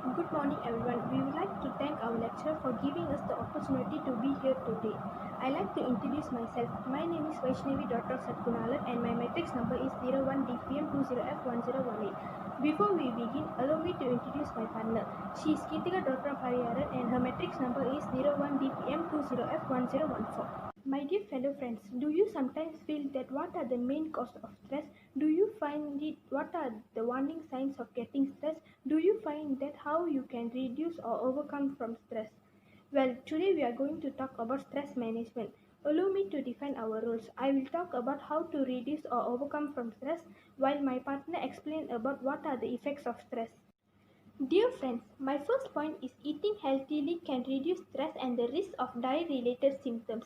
Good morning, everyone. We would like to thank our lecturer for giving us the opportunity to be here today. I like to introduce myself. My name is Vaishnavi Dr. Satkunalan and my matrix number is 01DPM20F1018. Before we begin, allow me to introduce my partner. She is Kirtika Dr. Hariharan and her matrix number is 01DPM20F1014. My dear fellow friends, do you sometimes feel that what are the main cause of stress? Do you find it what are the warning signs of getting stressed? Do you find that how you can reduce or overcome from stress? Well, today we are going to talk about stress management. Allow me to define our roles. I will talk about how to reduce or overcome from stress while my partner explain about what are the effects of stress. Dear friends, my first point is eating healthily can reduce stress and the risk of diet related symptoms.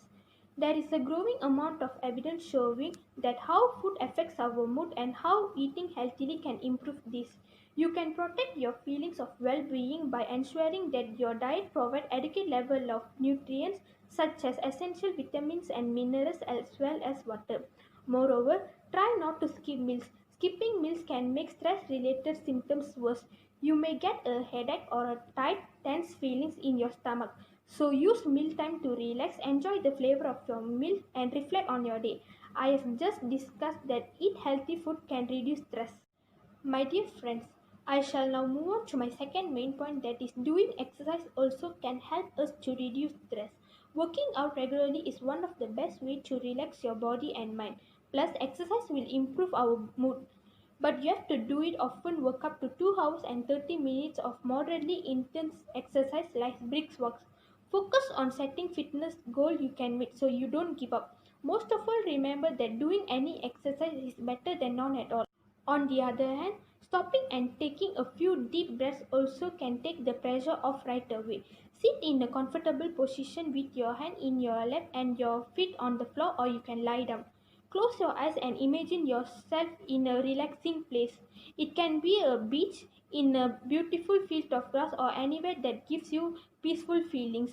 There is a growing amount of evidence showing that how food affects our mood and how eating healthily can improve this. You can protect your feelings of well-being by ensuring that your diet provides adequate level of nutrients such as essential vitamins and minerals as well as water. Moreover, try not to skip meals. Skipping meals can make stress-related symptoms worse. You may get a headache or a tight, tense feelings in your stomach. So use mealtime to relax, enjoy the flavor of your meal and reflect on your day. I have just discussed that eat healthy food can reduce stress. My dear friends, I shall now move on to my second main point, that is doing exercise also can help us to reduce stress. Working out regularly is one of the best way to relax your body and mind. Plus exercise will improve our mood. But you have to do it often, work up to 2 hours and 30 minutes of moderately intense exercise like brisk walks. Focus on setting fitness goal you can meet so you don't give up. Most of all, remember that doing any exercise is better than none at all. On the other hand, stopping and taking a few deep breaths also can take the pressure off right away. Sit in a comfortable position with your hand in your lap and your feet on the floor, or you can lie down. Close your eyes and imagine yourself in a relaxing place. It can be a beach, in a beautiful field of grass, or anywhere that gives you peaceful feelings.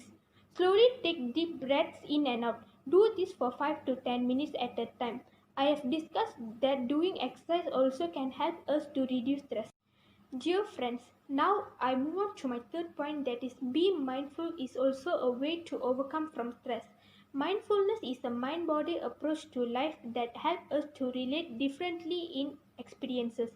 Slowly take deep breaths in and out. Do this for 5 to 10 minutes at a time. I have discussed that doing exercise also can help us to reduce stress. Dear friends, now I move on to my third point, that is being mindful is also a way to overcome from stress. Mindfulness is a mind-body approach to life that helps us to relate differently in experiences.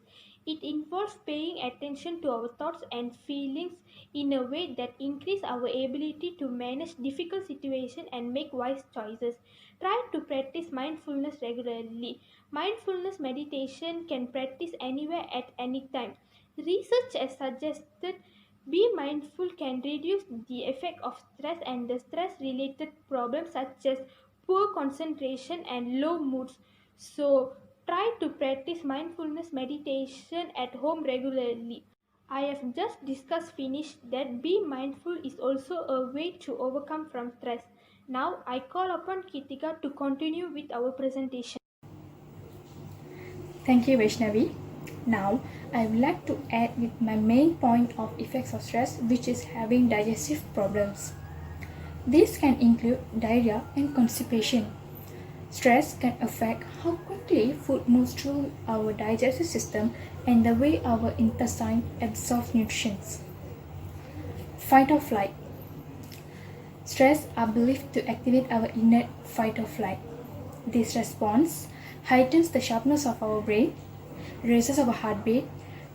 It involves paying attention to our thoughts and feelings in a way that increase our ability to manage difficult situations and make wise choices. Try to practice mindfulness regularly. Mindfulness meditation can practice anywhere at any time. Research has suggested be mindful can reduce the effect of stress and the stress related problems such as poor concentration and low moods. So, try to practice mindfulness meditation at home regularly. I have just discussed finished that be mindful is also a way to overcome from stress. Now I call upon Kitika to continue with our presentation. Thank you, Vaishnavi. Now, I would like to add with my main point of effects of stress, which is having digestive problems. This can include diarrhea and constipation. Stress can affect how quickly food moves through our digestive system and the way our intestine absorbs nutrients. Fight or flight. Stress are believed to activate our innate fight or flight. This response heightens the sharpness of our brain, raises our heartbeat,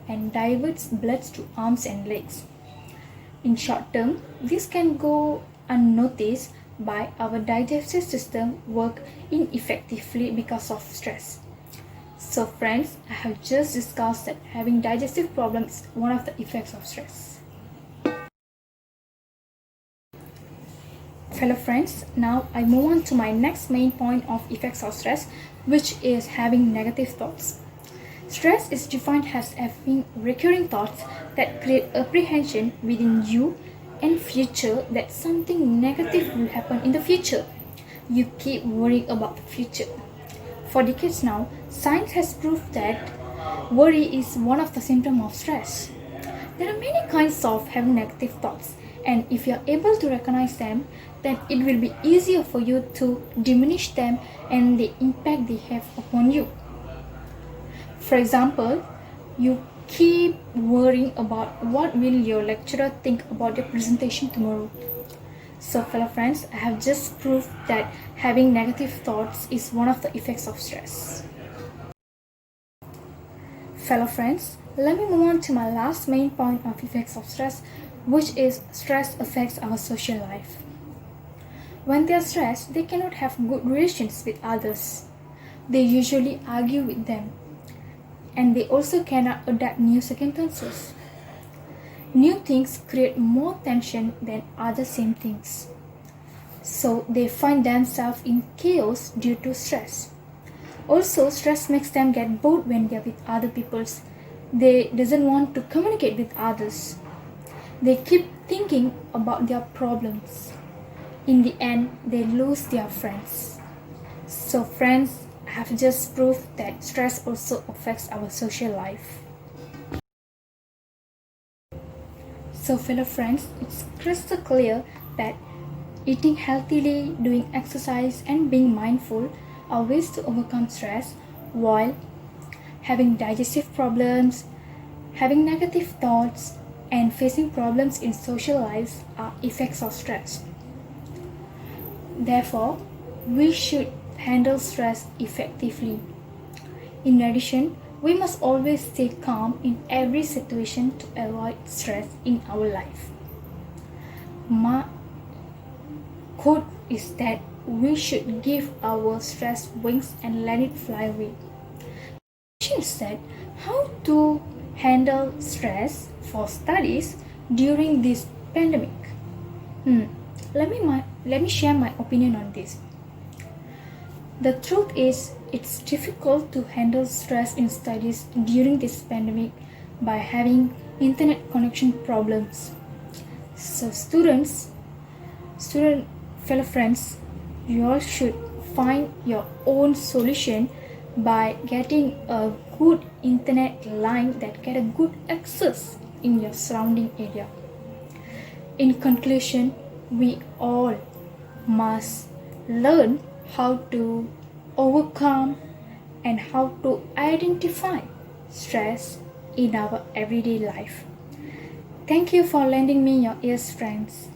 and diverts blood to arms and legs. In short term, this can go unnoticed by our digestive system work ineffectively because of stress. So friends, I have just discussed that having digestive problems is one of the effects of stress. Fellow friends, now I move on to my next main point of effects of stress, which is having negative thoughts. Stress is defined as having recurring thoughts that create apprehension within you and future that something negative will happen in the future. You keep worrying about the future. For decades now, science has proved that worry is one of the symptoms of stress. There are many kinds of having negative thoughts, and if you are able to recognize them, then it will be easier for you to diminish them and the impact they have upon you. For example, you keep worrying about what will your lecturer think about your presentation tomorrow. So fellow friends, I have just proved that having negative thoughts is one of the effects of stress. Fellow friends, let me move on to my last main point of effects of stress, which is stress affects our social life. When they are stressed, they cannot have good relations with others. They usually argue with them, and they also cannot adapt new circumstances. New things create more tension than other same things. So they find themselves in chaos due to stress. Also, stress makes them get bored when they are with other people. They doesn't want to communicate with others. They keep thinking about their problems. In the end, they lose their friends. So friends, I have just proved that stress also affects our social life. So fellow friends, it's crystal clear that eating healthily, doing exercise and being mindful are ways to overcome stress, while having digestive problems, having negative thoughts, and facing problems in social lives are effects of stress. Therefore, we should handle stress effectively. In addition, we must always stay calm in every situation to avoid stress in our life. My quote is that we should give our stress wings and let it fly away. She said how to handle stress for studies during this pandemic. Let me share my opinion on this. The truth is, it's difficult to handle stress in studies during this pandemic by having internet connection problems. So fellow friends, you all should find your own solution by getting a good internet line that get a good access in your surrounding area. In conclusion, we all must learn how to overcome and how to identify stress in our everyday life. Thank you for lending me your ears, friends.